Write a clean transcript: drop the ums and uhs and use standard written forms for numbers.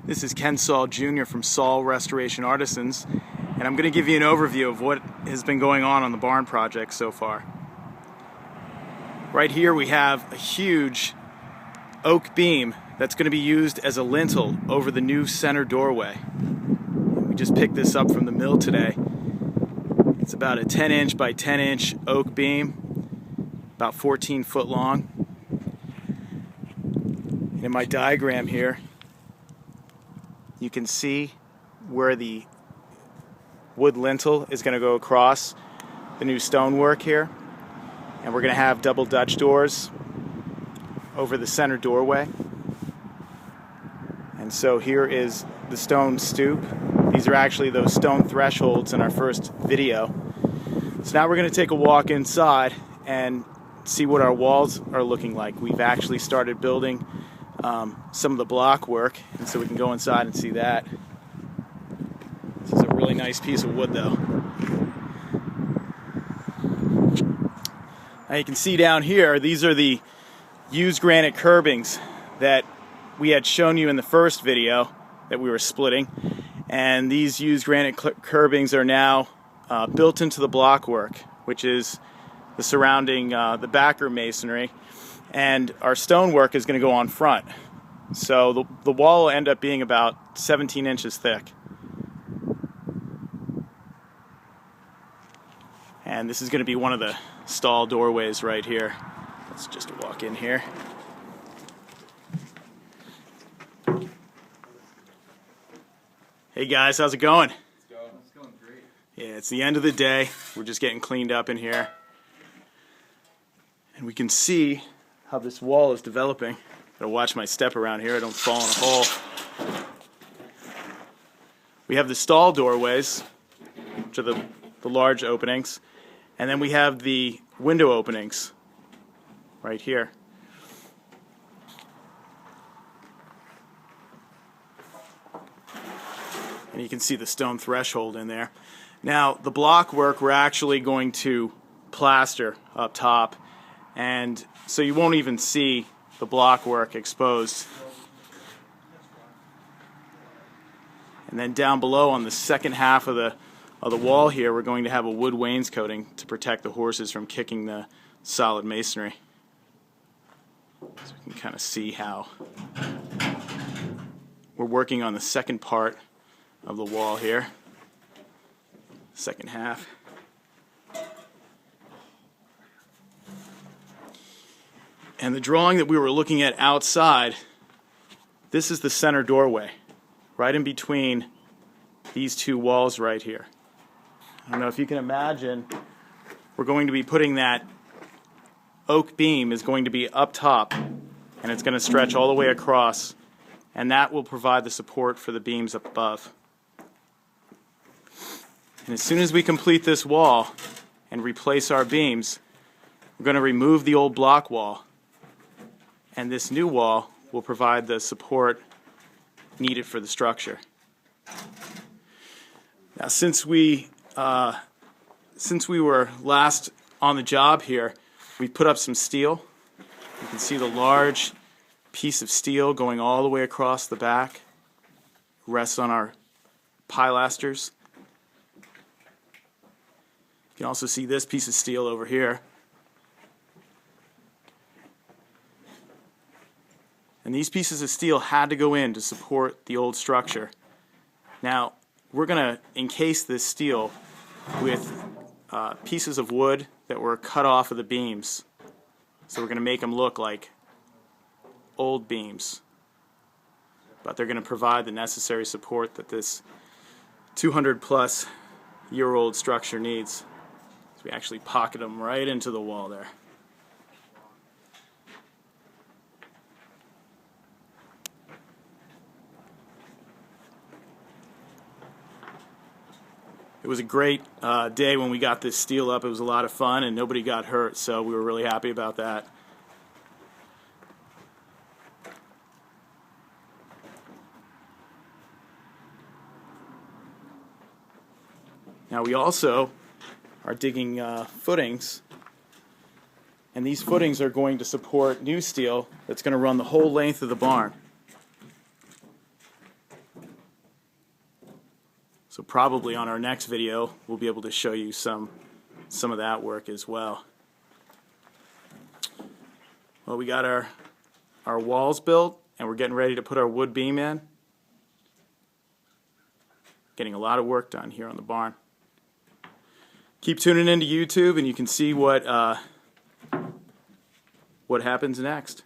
This is Ken Saul Jr. from Saul Restoration Artisans, and I'm going to give you an overview of what has been going on the barn project so far. Right here we have a huge oak beam that's going to be used as a lintel over the new center doorway. We just picked this up from the mill today. It's about a 10-inch by 10-inch oak beam, about 14 foot long. And in my diagram here, you can see where the wood lintel is going to go across the new stonework here. And we're going to have double Dutch doors over the center doorway. And so here is the stone stoop. These are actually those stone thresholds in our first video. So now we're going to take a walk inside and see what our walls are looking like. We've actually started building some of the block work, and so we can go inside and see that. This is a really nice piece of wood though. Now you can see down here, these are the used granite curbings that we had shown you in the first video that we were splitting, and these used granite curbings are now built into the block work, which is the surrounding the backer masonry, and our stonework is going to go on front. So the wall will end up being about 17 inches thick. And this is going to be one of the stall doorways right here. Let's just walk in here. Hey guys, how's it going? It's going great. Yeah, it's the end of the day. We're just getting cleaned up in here. And we can see how this wall is developing. Gotta watch my step around here, I don't fall in a hole. We have the stall doorways, which are the large openings, and then we have the window openings right here. And you can see the stone threshold in there. Now, the block work we're actually going to plaster up top, and so you won't even see the block work exposed. And then down below on the second half of the wall here, we're going to have a wood wainscoting to protect the horses from kicking the solid masonry. So you can kind of see how we're working on the second part of the wall here, second half. And the drawing that we were looking at outside, this is the center doorway, right in between these two walls right here. I don't know if you can imagine, we're going to be putting that oak beam is going to be up top, and it's going to stretch all the way across, and that will provide the support for the beams up above. And as soon as we complete this wall and replace our beams, we're going to remove the old block wall, and this new wall will provide the support needed for the structure. Now, since we were last on the job here, we put up some steel. You can see the large piece of steel going all the way across the back. Rests on our pilasters. You can also see this piece of steel over here. And these pieces of steel had to go in to support the old structure. Now, we're going to encase this steel with pieces of wood that were cut off of the beams. So we're going to make them look like old beams. But they're going to provide the necessary support that this 200-plus year old structure needs. So we actually pocket them right into the wall there. It was a great day when we got this steel up. It was a lot of fun and nobody got hurt, so we were really happy about that. Now we also are digging footings, and these footings are going to support new steel that's going to run the whole length of the barn. So probably on our next video we'll be able to show you some of that work as well. Well, we got our walls built and we're getting ready to put our wood beam in. Getting a lot of work done here on the barn. Keep tuning into YouTube and you can see what happens next.